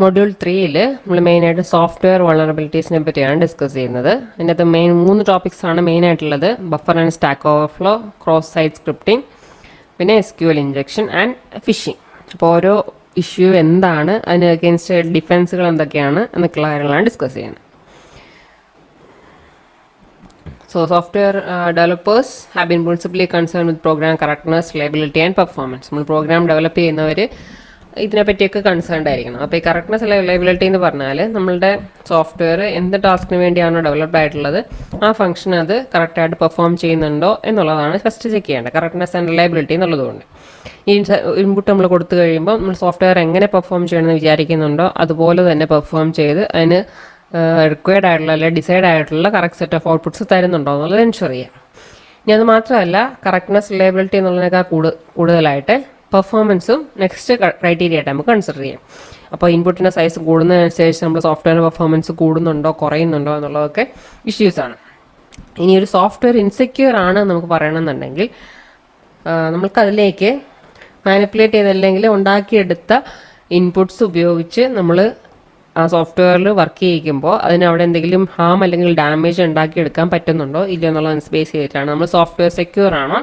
Module 3-ൽ നമ്മൾ മെയിനായിട്ട് software വൾണറബിലിറ്റീസിനെ പറ്റിയാണ് ഡിസ്കസ് ചെയ്യുന്നത്. അതിനകത്ത് മെയിൻ 3 ടോപ്പിക്സാണ് മെയിനായിട്ടുള്ളത്. Buffer and stack overflow, cross site scripting, പിന്നെ SQL ഇഞ്ചക്ഷൻ ആൻഡ് ഫിഷിംഗ്. അപ്പോൾ ഓരോ ഇഷ്യൂ എന്താണ്, അതിന് അഗെയിൻസ്റ്റ് ഡിഫെൻസുകൾ എന്തൊക്കെയാണ് എന്നൊക്കെയുള്ള കാര്യങ്ങളാണ് ഡിസ്കസ് ചെയ്യുന്നത്. So software developers have been principally concerned with program correctness, reliability and performance. നമ്മൾ പ്രോഗ്രാം ഡെവലപ്പ് ചെയ്യുന്നവർ ഇതിനെപ്പറ്റിയൊക്കെ കൺസേൺഡ് ആയിരിക്കണം. അപ്പോൾ ഈ കറക്റ്റ്നെസ് റിലയബിലിറ്റി എന്ന് പറഞ്ഞാൽ നമ്മളുടെ സോഫ്റ്റ്വെയർ എന്ത് ടാസ്കിന് വേണ്ടിയാണോ ഡെവലപ്ഡ് ആയിട്ടുള്ളത് ആ ഫംഗ്ഷൻ അത് കറക്റ്റായിട്ട് പെർഫോം ചെയ്യുന്നുണ്ടോ എന്നുള്ളതാണ് ഫസ്റ്റ് ചെക്ക് ചെയ്യേണ്ടത്, കറക്റ്റ്നെസ് ആൻഡ് റിലയബിലിറ്റി എന്നുള്ളതുകൊണ്ട്. ഈ ഇൻപുട്ട് നമ്മൾ കൊടുത്തു കഴിയുമ്പോൾ നമ്മൾ സോഫ്റ്റ്വെയർ എങ്ങനെ പെർഫോം ചെയ്യണമെന്ന് വിചാരിക്കുന്നുണ്ടോ അതുപോലെ തന്നെ പെർഫോം ചെയ്ത് അതിന് റിക്വയർഡ് ആയിട്ടുള്ള അല്ലെങ്കിൽ ഡിസൈഡ് ആയിട്ടുള്ള കറക്റ്റ് സെറ്റ് ഓഫ് ഔട്ട്പുട്ട്സ് തരുന്നുണ്ടോ എന്നുള്ളത് എൻഷുർ ചെയ്യാം. ഇനി അത് മാത്രമല്ല, കറക്റ്റ്നെസ് റിലയബിലിറ്റി എന്നുള്ളതിനേക്കാൾ കൂടുതലായിട്ട് പെർഫോമൻസും നെക്സ്റ്റ് ക്രൈറ്റീരിയ ആയിട്ട് നമുക്ക് കൺസിഡർ ചെയ്യാം. അപ്പോൾ ഇൻപുട്ടിൻ്റെ സൈസ് കൂടുന്നതനുസരിച്ച് നമ്മൾ സോഫ്റ്റ്വെയർ പെർഫോമൻസ് കൂടുന്നുണ്ടോ കുറയുന്നുണ്ടോ എന്നുള്ളതൊക്കെ ഇഷ്യൂസാണ്. ഇനി ഒരു സോഫ്റ്റ്വെയർ ഇൻസെക്യൂർ ആണ് നമുക്ക് പറയണമെന്നുണ്ടെങ്കിൽ നമുക്കതിലേക്ക് മാനിപ്പുലേറ്റ് ചെയ്തല്ലെങ്കിൽ ഉണ്ടാക്കിയെടുത്ത ഇൻപുട്സ് ഉപയോഗിച്ച് നമ്മൾ ആ സോഫ്റ്റ്വെയറിൽ വർക്ക് ചെയ്യിക്കുമ്പോൾ അതിനവിടെ എന്തെങ്കിലും ഹാം അല്ലെങ്കിൽ ഡാമേജ് ഉണ്ടാക്കിയെടുക്കാൻ പറ്റുന്നുണ്ടോ ഇല്ലയോ എന്നുള്ളത് ബേസ് ചെയ്തിട്ടാണ് നമ്മൾ സോഫ്റ്റ്വെയർ സെക്യൂർ ആണോ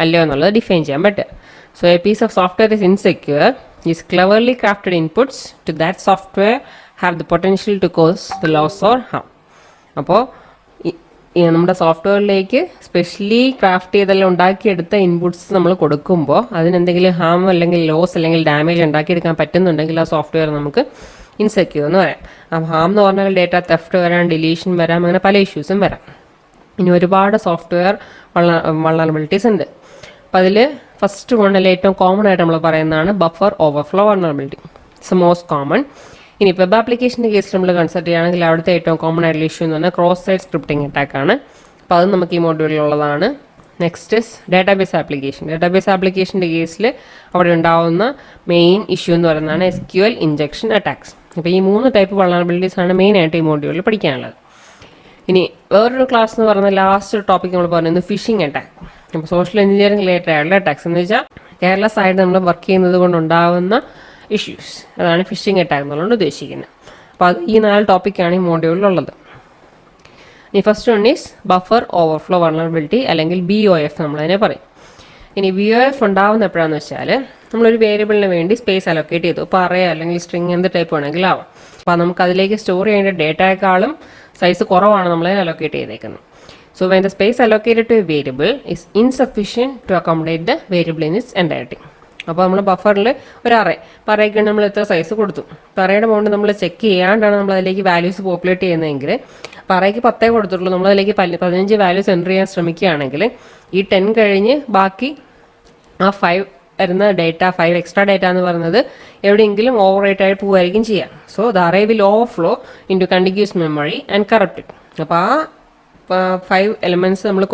അല്ലയോ എന്നുള്ളത് ഡിഫൈൻ ചെയ്യാൻ പറ്റുക. So a piece of software is insecure is cleverly crafted inputs to that software have the potential to cause the loss or harm. അപ്പോൾ നമ്മുടെ സോഫ്റ്റ്വെയറിലേക്ക് സ്പെഷ്യലി ക്രാഫ്റ്റ് ചെയ്തെല്ലാം ഉണ്ടാക്കിയെടുത്ത ഇൻപുട്സ് നമ്മൾ കൊടുക്കുമ്പോൾ അതിനെന്തെങ്കിലും ഹാം അല്ലെങ്കിൽ ലോസ് അല്ലെങ്കിൽ ഡാമേജ് ഉണ്ടാക്കിയെടുക്കാൻ പറ്റുന്നുണ്ടെങ്കിൽ ആ സോഫ്റ്റ്വെയർ നമുക്ക് ഇൻസെക്യൂർ എന്ന് പറയാം. ആ ഹാം എന്ന് പറഞ്ഞാൽ ഡേറ്റ തെഫ്റ്റ് വരാം, ഡിലീഷൻ വരാം, അങ്ങനെ പല ഇഷ്യൂസും വരാം. ഇനി ഒരുപാട് സോഫ്റ്റ്വെയർ വൾണറബിലിറ്റീസ് ഉണ്ട്. അപ്പോൾ അതിൽ ഫസ്റ്റ് വണ്ണിൽ ഏറ്റവും കോമൺ ആയിട്ട് നമ്മൾ പറയുന്നതാണ് buffer overflow vulnerability. It's most common. ഇനി വെബ് ആപ്ലിക്കേഷൻ്റെ കേസിൽ നമ്മൾ കൺസിഡർ ചെയ്യുകയാണെങ്കിൽ അവിടുത്തെ ഏറ്റവും കോമൺ ആയിട്ടുള്ള ഇഷ്യൂ എന്ന് പറഞ്ഞാൽ ക്രോസ് സൈറ്റ് സ്ക്രിപ്റ്റിംഗ് അറ്റാക്കാണ്. അപ്പോൾ അത് നമുക്ക് ഈ മോഡ്യൂളിലുള്ളതാണ്. Next is database application. ഡാറ്റാബേസ് ആപ്ലിക്കേഷൻ്റെ കേസിൽ അവിടെ ഉണ്ടാവുന്ന മെയിൻ ഇഷ്യൂ എന്ന് പറയുന്നതാണ് SQL ഇഞ്ചക്ഷൻ അറ്റാക്സ്. അപ്പോൾ ഈ 3 ടൈപ്പ് വൾണറബിലിറ്റീസ് ആണ് മെയിനായിട്ട് ഈ മോഡ്യൂളിൽ പഠിക്കാനുള്ളത്. ഇനി വേറൊരു ക്ലാസ് എന്ന് പറയുന്ന ലാസ്റ്റ് ടോപ്പിക് നമ്മൾ പറയുന്നത് ഫിഷിംഗ് അറ്റാക്ക്. അപ്പോൾ സോഷ്യൽ എഞ്ചിനീയറിംഗ് റിലേറ്റഡ് ആയിട്ടുള്ള അറ്റാക്സ് എന്ന് വെച്ചാൽ കെയർലെസ് ആയിട്ട് നമ്മൾ വർക്ക് ചെയ്യുന്നത് കൊണ്ടുണ്ടാകുന്ന ഇഷ്യൂസ്, അതാണ് ഫിഷിംഗ് അറ്റാക്ക് എന്നുള്ളത് ഉദ്ദേശിക്കുന്നത്. അപ്പോൾ അത് ഈ 4 ടോപ്പിക്കാണ് ഈ മോഡ്യൂളിലുള്ളത്. ഇനി first one is buffer overflow vulnerability അല്ലെങ്കിൽ BOF നമ്മളതിനെ പറയും. ഇനി BOF ഉണ്ടാവുന്ന എപ്പോഴാണെന്ന് വെച്ചാൽ നമ്മളൊരു വേരിയബിളിന് വേണ്ടി സ്പേസ് അലോക്കേറ്റ് ചെയ്തു. ഇപ്പോൾ അറേ അല്ലെങ്കിൽ സ്ട്രിങ് എന്ത് ടൈപ്പ് വേണമെങ്കിലും ആവാം. അപ്പോൾ നമുക്ക് അതിലേക്ക് സ്റ്റോർ ചെയ്യേണ്ട ഡേറ്റയെക്കാളും സൈസ് കുറവാണ് നമ്മളതിനെ അലോക്കേറ്റ് ചെയ്തേക്കുന്നത്. So when the space allocated to a variable is insufficient to accommodate the variable in its entirety. അപ്പോൾ നമ്മൾ ബഫറിൽ ഒരു അറേ അറേക്ക് നമ്മൾ എത്ര സൈസ് കൊടുത്തു, അറേയുടെ ബൗണ്ട് നമ്മൾ ചെക്ക് ചെയ്യാണ്ടാണ് നമ്മൾ അതിലേക്ക് വാല്യൂസ് പോപ്പുലേറ്റ് ചെയ്യുന്നതെങ്കിൽ അറേക്ക് 10 കൊടുത്തിട്ടുള്ളൂ, നമ്മൾ അതിലേക്ക് 15 വാല്യൂസ് എൻ്റർ ചെയ്യാൻ ശ്രമിക്കുകയാണെങ്കിൽ ഈ 10 കഴിഞ്ഞ് ബാക്കി ആ 5 വരുന്ന ഡേറ്റ 5 എക്സ്ട്രാ ഡേറ്റ എന്ന് പറയുന്നത് എവിടെയെങ്കിലും ഓവർ റൈറ്റ് ആയി പോവുമായിരിക്കും ചെയ്യാം. So the array will overflow into continuous memory and corrupt. അപ്പോൾ ആ 5 എലമെൻറ്റ്സ് നമ്മൾ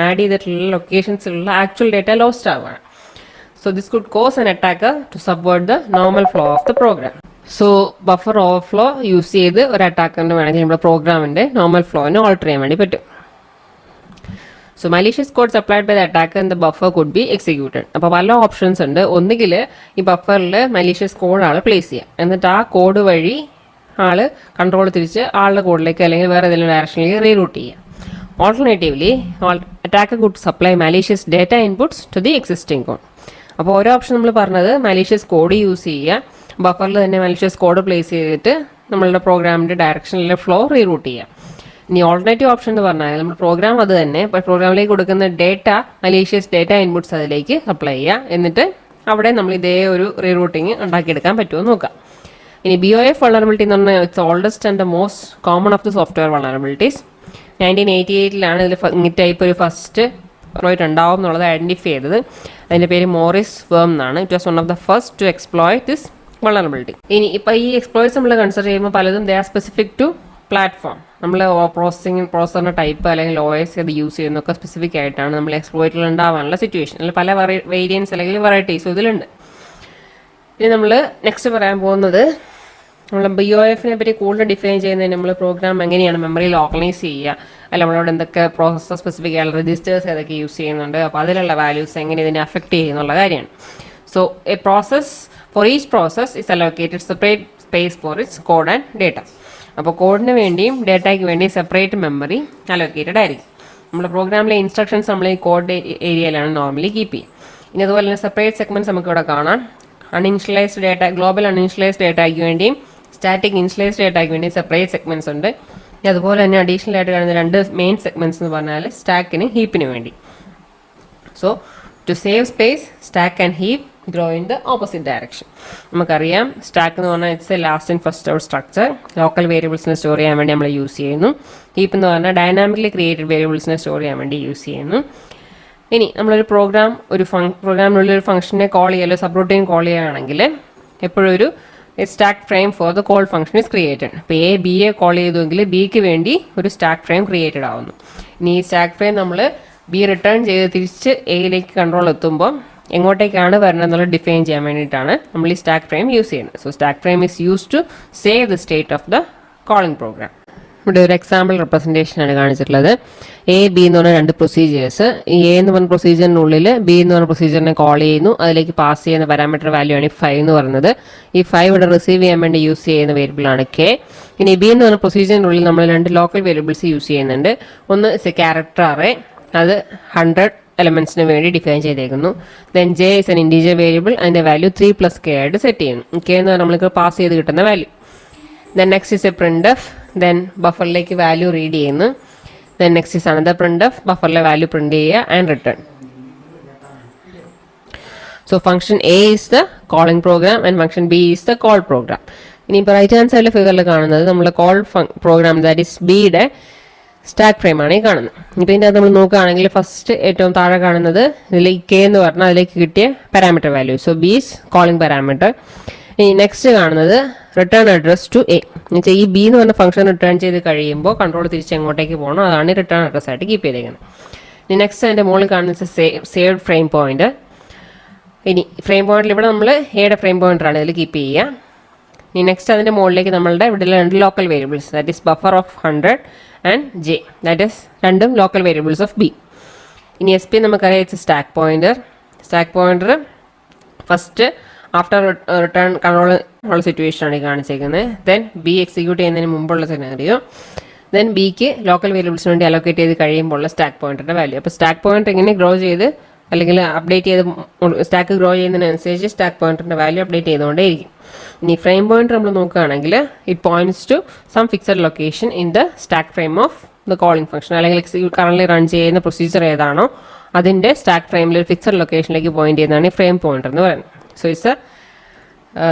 ആഡ് ചെയ്തിട്ടുള്ള ലൊക്കേഷൻസിലുള്ള ആക്ച്വൽ ഡേറ്റ ലോസ്റ്റ് ആവുകയാണ്. So this could cause an attacker to subvert the normal flow of the program. So buffer overflow use ചെയ്ത് ഒരു അറ്റാക്കറിന് വേണമെങ്കിൽ നമ്മുടെ പ്രോഗ്രാമിൻ്റെ നോർമൽ ഫ്ലോനെ ഓൾട്ടർ ചെയ്യാൻ വേണ്ടി പറ്റും. So malicious code supplied by the attacker in the buffer could be executed. അപ്പോൾ പല ഓപ്ഷൻസ് ഉണ്ട്. ഒന്നുകിൽ ഈ ബഫറിൽ malicious code ആൾ പ്ലേസ് ചെയ്യാം, എന്നിട്ട് ആ കോഡ് വഴി ആൾ കൺട്രോൾ തിരിച്ച് ആളുടെ കോഡിലേക്ക് അല്ലെങ്കിൽ വേറെ ഏതെങ്കിലും ഡയറക്ഷനിലേക്ക് റീറൂട്ട് ചെയ്യാം. Alternatively, attacker could supply malicious data inputs to the existing code. അപ്പോൾ ഓരോ ഓപ്ഷൻ നമ്മൾ പറഞ്ഞത് malicious കോഡ് യൂസ് ചെയ്യുക, ബഫറിൽ തന്നെ malicious കോഡ് പ്ലേസ് ചെയ്തിട്ട് നമ്മളുടെ പ്രോഗ്രാമിൻ്റെ ഡയറക്ഷനിലെ ഫ്ലോ റീറൂട്ട് ചെയ്യുക. ഇനി ഓൾട്ടർനേറ്റീവ് ഓപ്ഷൻ എന്ന് പറഞ്ഞാൽ നമ്മൾ പ്രോഗ്രാം അത് തന്നെ പ്രോഗ്രാമിലേക്ക് കൊടുക്കുന്ന ഡേറ്റ malicious ഡേറ്റ ഇൻപുട്ട്സ് അതിലേക്ക് സപ്ലൈ ചെയ്യുക, എന്നിട്ട് അവിടെ നമ്മൾ ഇതേ ഒരു റീറൂട്ടിങ് ഉണ്ടാക്കിയെടുക്കാൻ പറ്റുമോ നോക്കാം. ഇനി BOF വൾണറബിലിറ്റി എന്ന് പറഞ്ഞാൽ it's oldest and the most common of the software vulnerabilities. 1988 ഇതിൽ ഈ ടൈപ്പ് ഒരു ഫസ്റ്റ് എക്സ്പ്ലോയിറ്റ് ഉണ്ടാവും എന്നുള്ളത് ഐഡൻറ്റിഫൈ ചെയ്തത്. അതിൻ്റെ പേര് മോറിസ് വേം എന്നാണ്. It was one of the first to exploit this vulnerability. ഇനി ഇപ്പോൾ ഈ എക്സ്പ്ലോയിറ്റ്സ് നമ്മൾ കൺസിഡർ ചെയ്യുമ്പോൾ പലതും they are specific to platform. നമ്മൾ പ്രോസറിൻ്റെ ടൈപ്പ് അല്ലെങ്കിൽ OS അത് യൂസ് ചെയ്യുന്നതൊക്കെ സ്പെസിഫിക് ആയിട്ടാണ് നമ്മൾ എക്സ്പ്ലോയിറ്റിൽ ഉണ്ടാവാനുള്ള സിറ്റുവേഷൻ. അല്ലെങ്കിൽ പല വേരിയൻസ് അല്ലെങ്കിൽ വെറൈറ്റീസും ഇതിലുണ്ട്. ഇനി നമ്മൾ നെക്സ്റ്റ് പറയാൻ പോകുന്നത് നമ്മൾ BOFനെ പറ്റി കൂടുതൽ ഡിഫൈൻ ചെയ്യുന്നതിന് നമ്മൾ പ്രോഗ്രാം എങ്ങനെയാണ് മെമ്മറിയിൽ ഓർഗനൈസ് ചെയ്യുക, അല്ല നമ്മളോട് എന്തൊക്കെ പ്രോസസ്സർ സ്പെസിഫിക് ആയുള്ള രജിസ്റ്റേഴ്സ് ഏതൊക്കെ യൂസ് ചെയ്യുന്നുണ്ട്, അപ്പോൾ അതിലുള്ള വാല്യൂസ് എങ്ങനെ ഇതിനെ അഫക്റ്റ് ചെയ്യുന്നുള്ള കാര്യമാണ്. So A process for each process is allocated separate space four it's code and data. അപ്പോൾ കോഡിന് വേണ്ടിയും ഡേറ്റയ്ക്ക് വേണ്ടിയും സെപ്പറേറ്റ് മെമ്മറി അലോക്കേറ്റഡ് ആയിരിക്കും. നമ്മുടെ പ്രോഗ്രാമിലെ ഇൻസ്ട്രക്ഷൻസ് നമ്മൾ ഈ കോഡ് ഏരിയയിലാണ് നോർമലി കീപ്പ് ചെയ്യുക. ഇനി അതുപോലെ തന്നെ സെപ്പറേറ്റ് സെഗ്മെൻറ്റ്സ് നമുക്ക് ഇവിടെ കാണാം. അൺഇൻഷ്യലൈസ്ഡ് ഡേറ്റ, ഗ്ലോബൽ അൺഇൻഷ്യലൈസ്ഡ് ഡേറ്റയ്ക്ക് വേണ്ടിയും സ്റ്റാറ്റിക് ഇൻഷ്യലൈസ്ഡ് ഡേറ്റയ്ക്ക് വേണ്ടിയും സെപ്പറേറ്റ് സെഗ്മെൻറ്റ്സ് ഉണ്ട്. അതുപോലെ തന്നെ അഡീഷണൽ ആയിട്ട് കാണുന്ന രണ്ട് മെയിൻ സെഗ്മെൻറ്റ്സ് എന്ന് പറഞ്ഞാൽ സ്റ്റാക്കിന് ഹീപ്പിന് വേണ്ടി. So to save space, stack and heap grow in the opposite direction. നമുക്കറിയാം സ്റ്റാക്ക് എന്ന് പറഞ്ഞാൽ it's a last and first out structure. Local വേരിയബിൾസിനെ സ്റ്റോർ ചെയ്യാൻ വേണ്ടി നമ്മൾ യൂസ് ചെയ്യുന്നു. ഹീപ്പ് എന്ന് പറഞ്ഞാൽ ഡൈനാമിക്കലി ക്രിയേറ്റഡ് വേരിയബിൾസിനെ സ്റ്റോർ ചെയ്യാൻ വേണ്ടി യൂസ് ചെയ്യുന്നു. ഇനി നമ്മളൊരു പ്രോഗ്രാമിനുള്ളിൽ ഒരു ഫംഗ്ഷനെ കോൾ ചെയ്യാലോ സബ് റൂട്ടീൻ കോൾ ചെയ്യുകയാണെങ്കിൽ എപ്പോഴും ഒരു stack frame for the call function is created. ഇപ്പോൾ എ ബിയെ കോൾ ചെയ്തുവെങ്കിൽ ബിക്ക് വേണ്ടി ഒരു സ്റ്റാക്ക് ഫ്രെയിം ക്രിയേറ്റഡ് ആവുന്നു. ഇനി ഈ സ്റ്റാക്ക് ഫ്രെയിം നമ്മൾ ബി റിട്ടേൺ ചെയ്ത് തിരിച്ച് എയിലേക്ക് കൺട്രോൾ എത്തുമ്പോൾ എങ്ങോട്ടേക്കാണ് വരുന്നത് എന്നുള്ളത് ഡിഫൈൻ ചെയ്യാൻ വേണ്ടിയിട്ടാണ് നമ്മൾ ഈ സ്റ്റാക്ക് ഫ്രെയിം യൂസ് ചെയ്യുന്നത്. So stack frame is use to save the state of the calling program. ഇവിടെ ഒരു എക്സാമ്പിൾ റെപ്രസെൻറ്റേഷൻ ആണ് കാണിച്ചിട്ടുള്ളത്. എ ബി എന്ന് പറഞ്ഞ രണ്ട് പ്രൊസീജിയേഴ്സ്. ഈ എ എന്ന് പറഞ്ഞ പ്രൊസീജിയറിനുള്ളിൽ ബി എന്ന് പറഞ്ഞ പ്രൊസീജിയറിനെ കോൾ ചെയ്യുന്നു. അതിലേക്ക് പാസ് ചെയ്യുന്ന പാരാമീറ്റർ വാല്യൂ ആണ് ഈ 5 എന്ന് പറയുന്നത്. ഈ 5 ഇവിടെ റിസീവ് ചെയ്യാൻ വേണ്ടി യൂസ് ചെയ്യുന്ന വേരിയബിൾ ആണ് കെ. ഇനി ബി എന്ന് പറഞ്ഞ പ്രൊസീജിയറിനുള്ളിൽ നമ്മൾ രണ്ട് ലോക്കൽ വേരിയബിൾസ് യൂസ് ചെയ്യുന്നുണ്ട്. ഒന്ന് ഇസ് എ ക്യാരക്ടർ അറേ, അത് 100 എലമെന്റ്സിന് വേണ്ടി ഡിഫൈൻ ചെയ്തേക്കുന്നു. Then J is an integer variable, അതിൻ്റെ വാല്യൂ 3+k ആയിട്ട് സെറ്റ് ചെയ്യുന്നു. കെ എന്ന് പറഞ്ഞാൽ നമ്മൾക്ക് പാസ് ചെയ്ത് കിട്ടുന്ന value. Then next is a printf, then ബഫറിലേക്ക് വാല്യൂ റീഡ് ചെയ്യുന്നു. Then next is another printf, ബഫറിലെ വാല്യൂ പ്രിന്റ് ചെയ്യുക and return. So function A is the calling program and function B is the call program. ഇനി ഇപ്പോൾ right hand സൈഡിലെ ഫിഗറിൽ കാണുന്നത് നമ്മൾ കോൾ പ്രോഗ്രാം ദാറ്റ് ഇസ് ബിയുടെ സ്റ്റാക്ക് ഫ്രെയിം ആണ് ഈ കാണുന്നത്. ഇപ്പോൾ ഇതിൻ്റെ അകത്ത് നമ്മൾ നോക്കുകയാണെങ്കിൽ ഫസ്റ്റ് ഏറ്റവും താഴെ കാണുന്നത് ഇതിലേക്ക് കെ എന്ന് പറഞ്ഞാൽ അതിലേക്ക് കിട്ടിയ parameter value. So B is calling parameter. ഇനി നെക്സ്റ്റ് കാണുന്നത് റിട്ടേൺ അഡ്രസ് ടു എ. എന്നുവെച്ചാൽ ഈ ബി എന്ന് പറഞ്ഞ ഫംഗ്ഷൻ റിട്ടേൺ ചെയ്ത് കഴിയുമ്പോൾ കൺട്രോൾ തിരിച്ച് എങ്ങോട്ടേക്ക് പോകണം അതാണ് റിട്ടേൺ അഡ്രസ് ആയിട്ട് കീപ്പ് ചെയ്തേക്കുന്നത്. ഇനി നെക്സ്റ്റ് അതിൻ്റെ മുകളിൽ കാണുന്നത് സേവ്ഡ് ഫ്രെയിം പോയിന്റ്. ഇനി ഫ്രെയിം പോയിന്റിൽ ഇവിടെ നമ്മൾ എയുടെ ഫ്രെയിം പോയിന്ററാണ് ഇതിൽ കീപ്പ് ചെയ്യുക. ഇനി നെക്സ്റ്റ് അതിൻ്റെ മുകളിലേക്ക് നമ്മളുടെ ഇവിടെ രണ്ട് local variables that is buffer of 100 and J, that is രണ്ടും ലോക്കൽ വേരിയബിൾസ് ഓഫ് ബി. ഇനി എസ് പി നമുക്കറിയാം it's stack pointer. Stack pointer first after return control ഉള്ള സിറ്റുവേഷൻ ആണ് ഈ കാണിച്ചേക്കുന്നത്. ദെൻ ബി എക്സിക്യൂട്ട് ചെയ്യുന്നതിന് മുമ്പുള്ള സിനാരിയോ. ദെൻ ബിക്ക് local വേരിയബിൾസിന് വേണ്ടി അലോക്കേറ്റ് ചെയ്ത് കഴിയുമ്പോൾ ഉള്ള സ്റ്റാക്ക് പോയിന്ററിൻ്റെ വാല്യൂ. അപ്പോൾ സ്റ്റാക്ക് പോയിന്റർ എങ്ങനെ ഗ്രോ ചെയ്ത് അല്ലെങ്കിൽ അപ്ഡേറ്റ് ചെയ്ത് stack grow ചെയ്യുന്നതിനനുസരിച്ച് stack പോയിന്ററിൻ്റെ value update ചെയ്തുകൊണ്ടേയിരിക്കും. ഇനി ഫ്രെയിം പോയിന്റർ നമ്മൾ നോക്കുകയാണെങ്കിൽ it points to some fixed location in the stack frame of the calling function, അല്ലെങ്കിൽ കറന്റ് റൺ ചെയ്യുന്ന പ്രൊസീജിയർ ഏതാണോ അതിൻ്റെ സ്റ്റാക്ക് ഫ്രെയിമിൽ ഒരു ഫിക്സഡ് ലൊക്കേഷനിലേക്ക് പോയിന്റ് ചെയ്യുന്നതാണ് ഈ ഫ്രെയിം പോയിന്റർ എന്ന് പറയുന്നത്. So it's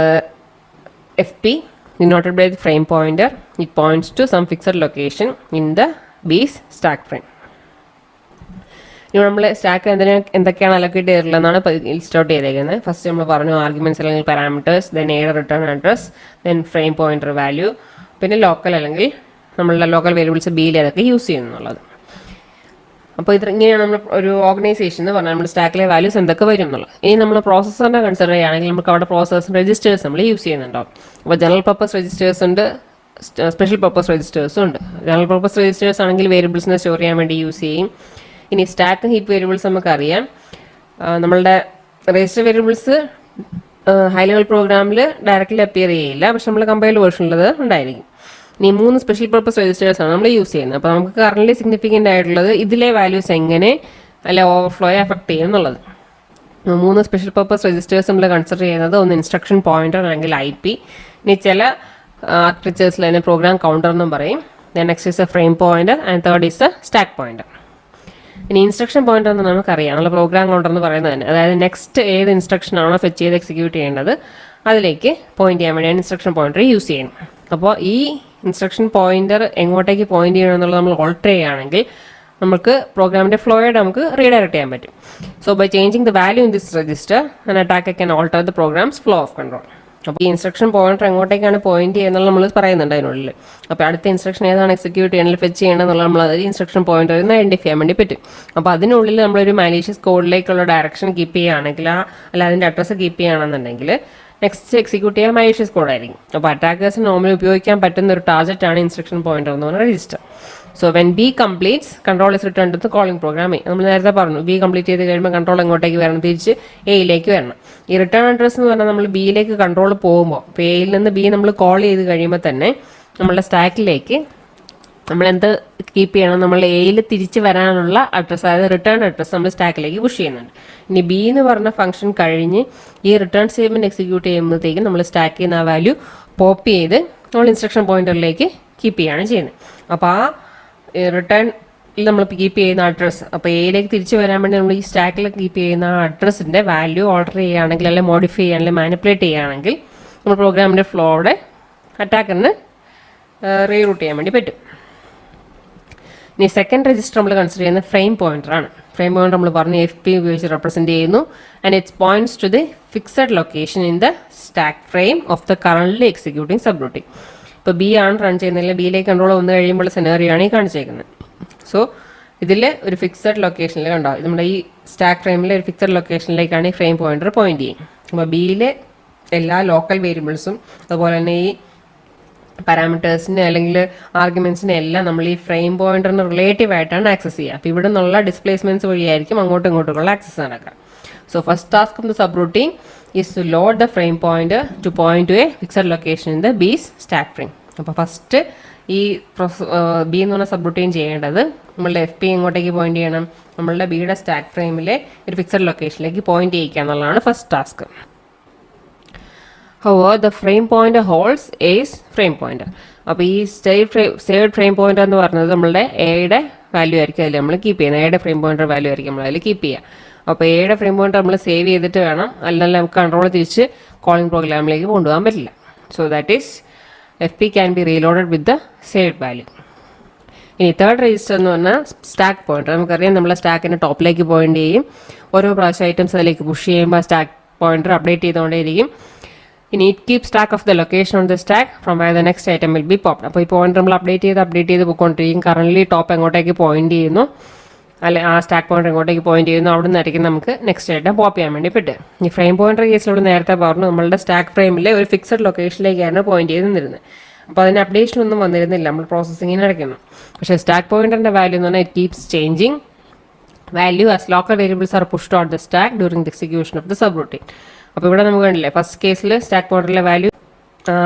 FP denoted by the frame pointer. It points to some fixed location in the B's stack frame. ഇനി നമ്മൾ സ്റ്റാക്ക് എന്തൊക്കെയാണ് അലോക്കേറ്റ് ചെയ്തിട്ടുള്ളതെന്നാണ് ലിസ്റ്റ് ഔട്ട് ചെയ്തേക്കുന്നത്. ഫസ്റ്റ് നമ്മൾ പറഞ്ഞു ആർഗ്യുമെന്റ്സ് അല്ലെങ്കിൽ പാരാമീറ്റേഴ്സ്, ദെൻ എയുടെ return address, then frame pointer value, പിന്നെ local അല്ലെങ്കിൽ നമ്മളുടെ ലോക്കൽ വേരിയബിൾസ് ബിയിൽ അതൊക്കെ യൂസ് ചെയ്യുന്നുള്ളത്. അപ്പോൾ ഇങ്ങനെയാണ് നമ്മൾ ഒരു ഓർഗനൈസേഷൻ എന്ന് പറഞ്ഞാൽ നമ്മുടെ സ്റ്റാക്കിലെ വാല്യൂസ് എന്തൊക്കെ വരും എന്നുള്ളത്. ഇനി നമ്മൾ പ്രോസസ്സറിനെ കൺസിഡർ ചെയ്യുകയാണെങ്കിൽ നമുക്ക് അവിടെ പ്രോസസ്സർ രജിസ്റ്റേഴ്സ് നമ്മൾ യൂസ് ചെയ്യുന്നുണ്ടാവും. അപ്പോൾ ജനറൽ പർപ്പസ് രജിസ്റ്റേഴ്സ് ഉണ്ട്, സ്പെഷ്യൽ പർപ്പസ് രജിസ്റ്റേഴ്സും ഉണ്ട്. ജനറൽ പർപ്പസ് രജിസ്റ്റേഴ്സ് ആണെങ്കിൽ വേരിയബിൾസിനെ സ്റ്റോർ ചെയ്യാൻ വേണ്ടി യൂസ് ചെയ്യും. ഇനി സ്റ്റാക്ക് ഹീപ്പ് വേരിയബിൾസ് നമുക്കറിയാം. നമ്മളുടെ രജിസ്റ്റർ വേരിയബിൾസ് ഹൈ ലെവൽ പ്രോഗ്രാമിൽ ഡയറക്റ്റ്ലി അപ്പിയർ ചെയ്യില്ല, പക്ഷെ നമ്മൾ കമ്പൈൽഡ് വേർഷനുള്ളത് ഉണ്ടായിരിക്കും. ഇനി 3 സ്പെഷ്യൽ പർപ്പസ് രജിസ്റ്റേഴ്സ് ആണ് നമ്മൾ യൂസ് ചെയ്യുന്നത്. അപ്പോൾ നമുക്ക് കറന്റ് സിഗ്നിഫിക്കൻ്റ് ആയിട്ടുള്ളത് ഇതിലെ വാല്യൂസ് എങ്ങനെ അല്ലെ ഓവർഫ്ലോയെ അഫക്ട് ചെയ്യും എന്നുള്ളത്. 3 സ്പെഷ്യൽ പർപ്പസ് രജിസ്റ്റേഴ്സ് നമ്മൾ കൺസിഡർ ചെയ്യുന്നത് ഒന്ന് ഇൻസ്ട്രക്ഷൻ പോയിന്റർ അല്ലെങ്കിൽ IP. ഇനി ചില ആർക്കിടെക്ചേഴ്സിൽ അതിനെ പ്രോഗ്രാം കൗണ്ടർ എന്നും പറയും. Next is A frame pointer and third is A stack pointer. ഇനി ഇൻസ്ട്രക്ഷൻ പോയിന്റർ എന്ന് നമുക്കറിയാം, നമ്മൾ പ്രോഗ്രാം കൗണ്ടർ എന്ന് പറയുന്നത് തന്നെ, അതായത് നെക്സ്റ്റ് ഏത് ഇൻസ്ട്രക്ഷൻ ആണോ ഫെച്ച് ചെയ്ത് എക്സിക്യൂട്ട് ചെയ്യേണ്ടത് അതിലേക്ക് പോയിന്റ് ചെയ്യാൻ വേണ്ടിയാണ് ഇൻസ്ട്രക്ഷൻ പോയിന്റർ യൂസ് ചെയ്യുന്നത്. അപ്പോൾ ഈ ഇൻസ്ട്രക്ഷൻ പോയിന്റർ എങ്ങോട്ടേക്ക് പോയിന്റ് ചെയ്യണം എന്നുള്ളത് നമ്മൾ ഓൾട്ടർ ചെയ്യുകയാണെങ്കിൽ നമുക്ക് പ്രോഗ്രാമിൻ്റെ ഫ്ലോയായിട്ട് നമുക്ക് റീഡയറക്ട് ചെയ്യാൻ പറ്റും. So by changing the value in this register an attacker can alter the programs flow of control. അപ്പോൾ ഈ ഇൻസ്ട്രക്ഷൻ പോയിന്റർ എങ്ങോട്ടേക്കാണ് പോയിന്റ് ചെയ്യുന്നത് നമ്മൾ പറയുന്നുണ്ട് അതിനുള്ളിൽ. അപ്പോൾ അടുത്ത ഇൻസ്ട്രക്ഷൻ ഏതാണ് എക്സിക്യൂട്ട് ചെയ്യണമെങ്കിൽ ഫെച്ച് ചെയ്യണമെന്നുള്ള നമ്മൾ അത് ഇൻസ്ട്രക്ഷൻ പോയിന്ററിൽ നിന്ന് ഐഡന്റിഫൈ ചെയ്യാൻ വേണ്ടി പറ്റും. അപ്പോൾ അതിനുള്ളിൽ നമ്മളൊരു മാലീഷ്യസ് കോഡിലേക്കുള്ള ഡയറക്ഷൻ കീപ്പ് ചെയ്യുകയാണെങ്കിൽ അല്ല അതിൻ്റെ അഡ്രസ്സ് കീപ്പ് ചെയ്യുകയാണെന്നുണ്ടെങ്കിൽ നെക്സ്റ്റ് എക്സിക്യൂട്ട് ചെയ്യാൻ malicious കോഡായിരിക്കും. അപ്പോൾ അറ്റാക്കേഴ്സിന് നോർമലി ഉപയോഗിക്കാൻ പറ്റുന്ന ഒരു ടാർജറ്റാണ് ഇൻസ്ട്രക്ഷൻ പോയിന്റർ എന്ന് പറഞ്ഞ register. So when B completes control is return to calling program A. നമ്മൾ നേരത്തെ പറഞ്ഞു ബി കംപ്ലീറ്റ് ചെയ്ത് കഴിയുമ്പോൾ കൺട്രോൾ എങ്ങോട്ടേക്ക് വരണം, തിരിച്ച് എയിലേക്ക് വരണം. ഈ റിട്ടേൺ അഡ്രസ് എന്ന് പറഞ്ഞാൽ നമ്മൾ ബിയിലേക്ക് കൺട്രോൾ പോകുമ്പോൾ, ഇപ്പോൾ എയിൽ നിന്ന് ബി നമ്മൾ കോൾ ചെയ്ത് കഴിയുമ്പോൾ തന്നെ നമ്മളുടെ സ്റ്റാക്കിലേക്ക് നമ്മളെന്ത് കീപ്പ് ചെയ്യണം, നമ്മൾ എയിൽ തിരിച്ച് വരാനുള്ള അഡ്രസ്സ്, അതായത് റിട്ടേൺ അഡ്രസ്സ് നമ്മൾ സ്റ്റാക്കിലേക്ക് പുഷ് ചെയ്യുന്നുണ്ട്. ഇനി ബി എന്ന് പറഞ്ഞ ഫംഗ്ഷൻ കഴിഞ്ഞ് ഈ റിട്ടേൺ സ്റ്റേറ്റ്മെൻറ്റ് എക്സിക്യൂട്ട് ചെയ്യുമ്പോഴത്തേക്കും നമ്മൾ സ്റ്റാക്കിൽ നിന്ന് ആ വാല്യൂ പോപ്പ് ചെയ്ത് നമ്മൾ ഇൻസ്ട്രക്ഷൻ പോയിന്ററിലേക്ക് കീപ്പ് ചെയ്യുകയാണ് ചെയ്യുന്നത്. അപ്പോൾ ആ റിട്ടേണിൽ നമ്മൾ കീപ്പ് ചെയ്യുന്ന അഡ്രസ്സ്, അപ്പോൾ എയിലേക്ക് തിരിച്ച് വരാൻ വേണ്ടി നമ്മൾ ഈ സ്റ്റാക്കിൽ കീപ്പ് ചെയ്യുന്ന ആ അഡ്രസ്സിൻ്റെ വാല്യൂ ഓൾട്ടർ ചെയ്യുകയാണെങ്കിൽ, അല്ലെങ്കിൽ മോഡിഫൈ ചെയ്യുക, അല്ലെങ്കിൽ മാനിപ്പുലേറ്റ് ചെയ്യുകയാണെങ്കിൽ നമ്മൾ പ്രോഗ്രാമിൻ്റെ ഫ്ലോയുടെ അറ്റാക്കറിന് റീറൂട്ട് ചെയ്യാൻ വേണ്ടി പറ്റും. ഇനി സെക്കൻഡ് രജിസ്റ്റർ നമ്മൾ കൺസിഡർ ചെയ്യുന്ന ഫ്രെയിം പോയിന്ററാണ്. ഫ്രെയിം പോയിന്റർ നമ്മൾ പറഞ്ഞു എഫ് പി ഉപയോഗിച്ച് റെപ്രസെൻറ്റ് ചെയ്യുന്നു. And it's points to the fixed location in the stack frame of the currently executing subroutine. ഇപ്പോൾ ബി ആണ് റൺ ചെയ്യുന്നതിൽ ബിയിലേക്ക് കൺട്രോൾ വന്നു കഴിയുമ്പോൾ സെനറിയോ ആണ് ഈ കാണിച്ചേക്കുന്നത്. സോ ഇതിൽ ഒരു ഫിക്സഡ് ലൊക്കേഷനിൽ ഉണ്ടാവും, നമ്മുടെ ഈ സ്റ്റാക്ക് ഫ്രെയിമിലെ ഒരു ഫിക്സഡ് ലൊക്കേഷനിലേക്കാണ് ഈ ഫ്രെയിം പോയിന്റർ പോയിന്റ് ചെയ്യും. അപ്പോൾ ബിയിലെ എല്ലാ ലോക്കൽ വേരിയബിൾസും അതുപോലെ തന്നെ ഈ പാരാമീറ്റേഴ്സിനെ അല്ലെങ്കിൽ ആർഗ്യുമെൻസിനെ എല്ലാം നമ്മൾ ഈ ഫ്രെയിം പോയിന്ററിന് റിലേറ്റീവ് ആയിട്ടാണ് ആക്സസ് ചെയ്യുക. അപ്പോൾ ഇവിടെ നിന്നുള്ള ഡിസ്പ്ലേസ്മെന്റ്സ് വഴിയായിരിക്കും അങ്ങോട്ടും ഇങ്ങോട്ടുള്ള ആക്സസ് നടക്കുക. So first task of the subroutine is to load the frame pointer to point to a fixed location in the B's stack frame. അപ്പോൾ ഫസ്റ്റ് ഈ ബി എന്ന് പറഞ്ഞ സബ് റൂട്ടീൻ ചെയ്യേണ്ടത് നമ്മളുടെ എഫ് പി എങ്ങോട്ടേക്ക് പോയിന്റ് ചെയ്യണം, നമ്മളുടെ ബിയുടെ stack ഫ്രെയിമിലെ ഒരു ഫിക്സഡ് ലൊക്കേഷനിലേക്ക് പോയിന്റ് ചെയ്യിക്കുക എന്നുള്ളതാണ് first task. However, the frame pointer holds A's frame pointer. അപ്പോൾ ഈ സേവ്ഡ് ഫ്രെയിം പോയിന്റർ എന്ന് പറഞ്ഞത് നമ്മളുടെ എയുടെ വാല്യൂ ആയിരിക്കും അതിൽ നമ്മൾ കീപ്പ് ചെയ്യുന്നത്. എയുടെ ഫ്രെയിം പോയിന്റർ വാല്യൂ ആയിരിക്കും നമ്മൾ അതിൽ കീപ്പ് ചെയ്യുക. അപ്പോൾ എയുടെ ഫ്രെയിം പോയിന്റർ നമ്മൾ സേവ് ചെയ്തിട്ട് വേണം, അല്ലെങ്കിൽ നമുക്ക് കൺട്രോൾ തിരിച്ച് കോളിംഗ് പ്രോഗ്രാമിലേക്ക് കൊണ്ടുപോകാൻ പറ്റില്ല. So that is F P can be reloaded with the saved value. ഇനി തേർഡ് രജിസ്റ്റർ എന്ന് പറഞ്ഞാൽ സ്റ്റാക്ക് പോയിന്റർ. നമുക്കറിയാം നമ്മളെ സ്റ്റാക്കിൻ്റെ ടോപ്പിലേക്ക് പോയിന്റ് ചെയ്യും. ഓരോ പ്രാവശ്യം ഐറ്റംസ് അതിലേക്ക് പുഷ് ചെയ്യുമ്പോൾ സ്റ്റാക്ക് പോയിന്റർ അപ്ഡേറ്റ് ചെയ്തുകൊണ്ടേയിരിക്കും. ഇനി it keep stack of the location on the stack from where the next item will be popped. അപ്പോൾ ഈ പോയിന്റ് നമ്മൾ അപ്ഡേറ്റ് ചെയ്ത് പോയിക്കൊണ്ടിരിക്കും. കറന്റ് ടോപ്പ് എങ്ങോട്ടേക്ക് പോയിന്റ് ചെയ്യുന്നു, അല്ലെ ആ സ്റ്റാക്ക് പോയിന്റർ എങ്ങോട്ടേക്ക് പോയിന്റ് ചെയ്യുന്നു, അവിടെ നിന്നായിരിക്കും നമുക്ക് നെക്സ്റ്റ് ഐറ്റം പോപ്പ് ചെയ്യാൻ വേണ്ടി പറ്റും. ഈ ഫ്രെയിം പോയിന്റർ കേസിലൂടെ നേരത്തെ പറഞ്ഞു നമ്മളുടെ സ്റ്റാക്ക് ഫ്രെയിമിലെ ഒരു ഫിക്സഡ് ലൊക്കേഷനിലേക്കാണ് പോയിന്റ് ചെയ്ത് നിന്നിരുന്നത്. അപ്പോൾ അതിന് അപ്ഡേഷൻ ഒന്നും വന്നിരുന്നില്ല, നമ്മൾ പ്രോസസ്സിങ്ങിന് നടക്കുന്നു. പക്ഷേ സ്റ്റാക്ക് പോയിന്ററിന്റെ വാല്യൂ എന്ന് പറഞ്ഞാൽ it keeps changing value as local variables are pushed on the stack during the execution of the sub routine. അപ്പോൾ ഇവിടെ നമുക്ക് കണ്ടില്ലേ, ഫസ്റ്റ് കേസിൽ സ്റ്റാക്ക് പോയിന്ററിലെ വാല്യൂ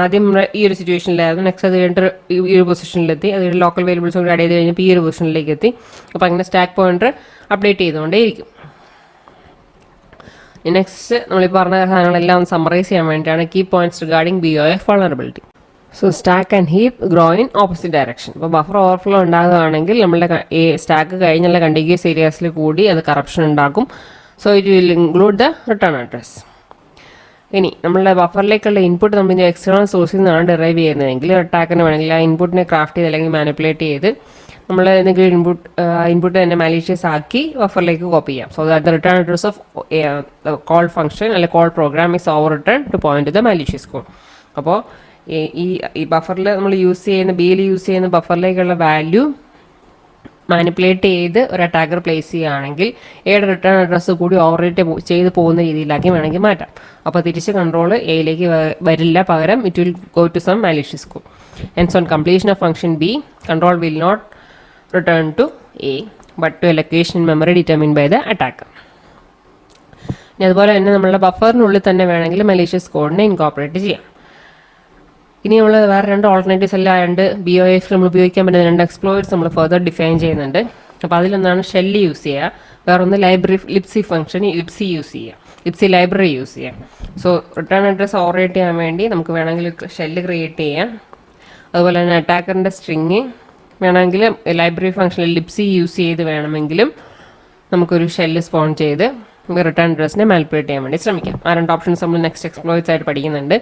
ആദ്യം ഈ ഒരു സിറ്റുവേഷനിലായിരുന്നു, നെക്സ്റ്റ് അത് കഴിഞ്ഞിട്ട് ഈ ഒരു പൊസിഷനിലെത്തി, അത് ലോക്കൽ വേരിയബിൾസ് കൂടി ആഡ് ചെയ്ത് കഴിഞ്ഞപ്പോൾ ഈ ഒരു പൊസിഷനിലേക്ക് എത്തി. അപ്പോൾ അങ്ങനെ സ്റ്റാക്ക് പോയിന്റർ അപ്ഡേറ്റ് ചെയ്തുകൊണ്ടേയിരിക്കും. നെക്സ്റ്റ് നമ്മൾ ഈ പറഞ്ഞ സാധനങ്ങളെല്ലാം ഒന്ന് സമ്മറൈസ് ചെയ്യാൻ വേണ്ടിയിട്ടാണ് key points regarding BOF vulnerability. So stack and heap grow in opposite direction. ഇപ്പോൾ ബഫർ ഓവർഫ്ലോ ഉണ്ടാകുകയാണെങ്കിൽ നമ്മളുടെ സ്റ്റാക്ക് കഴിഞ്ഞുള്ള കണ്ടിന്യൂസ് ഏരിയാസിൽ കൂടി അത് കറപ്ഷൻ ഉണ്ടാക്കും. So it will include the return address. ഇനി നമ്മളുടെ ബഫറിലേക്കുള്ള ഇൻപുട്ട് നമ്മൾ എക്സ്റ്റേണൽ സോഴ്സിൽ നിന്നാണ് ഡെറൈവ് ചെയ്യുന്നതെങ്കിൽ അറ്റാക്കിന് വേണമെങ്കിൽ ആ ഇൻപുട്ടിനെ ക്രാഫ്റ്റ് ചെയ്ത് അല്ലെങ്കിൽ മാനിപ്പുലേറ്റ് ചെയ്ത് നമ്മൾ എന്തെങ്കിലും ഇൻപുട്ട് തന്നെ മാലീഷ്യസ് ആക്കി ബഫറിലേക്ക് കോപ്പി ചെയ്യാം. So that the return address of call function അല്ലെങ്കിൽ call program is over return to point to the malicious code. അപ്പോൾ ഈ ബഫറിൽ നമ്മൾ യൂസ് ചെയ്യുന്ന ബിയിൽ യൂസ് ചെയ്യുന്ന ബഫറിലേക്കുള്ള വാല്യൂ മാനിപ്പുലേറ്റ് ചെയ്ത് ഒരു അറ്റാക്കർ പ്ലേസ് ചെയ്യുകയാണെങ്കിൽ എയുടെ റിട്ടേൺ അഡ്രസ്സ് കൂടി ഓവറേറ്റ് ചെയ്ത് പോകുന്ന രീതിയിലാക്കി വേണമെങ്കിൽ മാറ്റാം. അപ്പോൾ തിരിച്ച് കൺട്രോൾ എയിലേക്ക് വരില്ല, പകരം it will go to some malicious code. Hence on completion of function B control will not return to A but to A location memory determined by the attacker. ഇനി അതുപോലെ തന്നെ നമ്മളുടെ ബഫറിനുള്ളിൽ തന്നെ വേണമെങ്കിൽ മലീഷ്യസ് കോഡിനെ ഇൻകോപ്പറേറ്റ് ചെയ്യാം. ഇനി നമ്മൾ വേറെ രണ്ട് ഓൾട്ടർനേറ്റീവ്സ് എല്ലാം രണ്ട് BOF നമ്മൾ ഉപയോഗിക്കാൻ പറ്റുന്ന രണ്ട് എക്സ്പ്ലോയിറ്റ്സ് നമ്മൾ ഫർദർ ഡിഫൈൻ ചെയ്യുന്നുണ്ട്. അപ്പോൾ അതിലൊന്നാണ് ഷെല്ല് യൂസ് ചെയ്യുക, വേറൊന്ന് library Lipsy function Lipsy use ചെയ്യുക, ലിപ്സി ലൈബ്രറി യൂസ് ചെയ്യാം. സോ റിട്ടേൺ അഡ്രസ് ഓവറേറ്റ് ചെയ്യാൻ വേണ്ടി നമുക്ക് വേണമെങ്കിൽ ഷെല്ല് ക്രിയേറ്റ് ചെയ്യാം. അതുപോലെ തന്നെ അറ്റാക്കറിൻ്റെ സ്ട്രിങ് വേണമെങ്കിൽ ലൈബ്രറി ഫംഗ്ഷനിൽ ലിപ്സി യൂസ് ചെയ്ത് വേണമെങ്കിലും നമുക്കൊരു ഷെല്ല് സ്പോൺ ചെയ്ത് റിട്ടേൺ അഡ്രസ്സിനെ മാനിപ്പുലേറ്റ് ചെയ്യാൻ വേണ്ടി ശ്രമിക്കാം. ആ രണ്ട് ഓപ്ഷൻസ് നമ്മൾ നെക്സ്റ്റ് എക്സ്പ്ലോയിറ്റ്സ് ആയിട്ട് പഠിക്കുന്നുണ്ട്.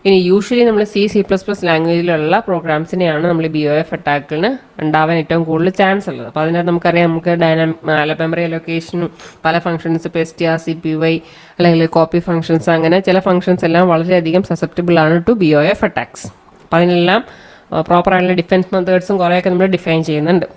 ഇനി യൂഷ്വലി നമ്മൾ C++ ലാംഗ്വേജിലുള്ള പ്രോഗ്രാംസിനെയാണ് നമ്മൾ BOF അറ്റാക്കിന് ഉണ്ടാവാൻ ഏറ്റവും കൂടുതൽ ചാൻസ് ഉള്ളത്. അപ്പോൾ അതിനകത്ത് നമുക്കറിയാം നമുക്ക് മെമ്മറി അലൊക്കേഷനും പല ഫംഗ്ഷൻസ് ഇപ്പോൾ STR CPY അല്ലെങ്കിൽ കോപ്പി ഫംഗ്ഷൻസ് അങ്ങനെ ചില ഫംഗ്ഷൻസ് എല്ലാം വളരെയധികം സസെപ്റ്റബിൾ ആണ് ടു BOF അറ്റാക്സ്. അപ്പോൾ അതിനെല്ലാം പ്രോപ്പറായിട്ടുള്ള ഡിഫെൻസ് മെത്തേഡ്സും കുറേയൊക്കെ നമ്മൾ ഡിഫൈൻ ചെയ്യുന്നുണ്ട്.